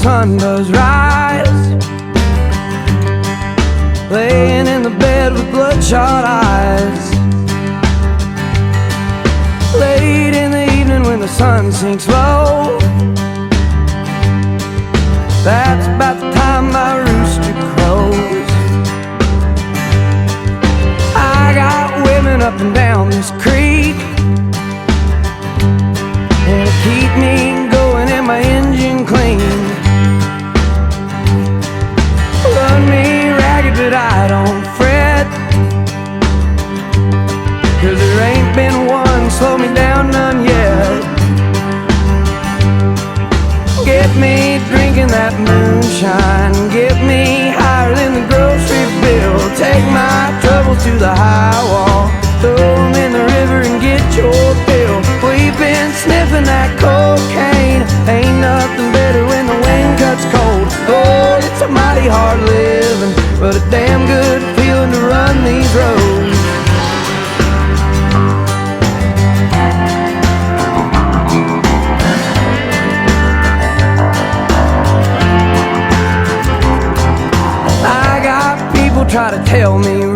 sun does rise, laying in the bed with bloodshot eyes. Late in the evening when the sun sinks low, that's about the time my rooster crows. I got women up and down this creek, and it keep me going and my engine clean. Run me ragged but I don't fret, 'cause there ain't been one slow me down, none yet. Get me drinking that moonshine, get me higher than the grocery bill. Take my troubles to the high wall, throw them in the river and get your fill. We've been sniffing that cocaine, ain't nothing better when the wind cuts cold. Oh, it's a mighty hard living, but a damn good feeling to run these roads. Try to tell me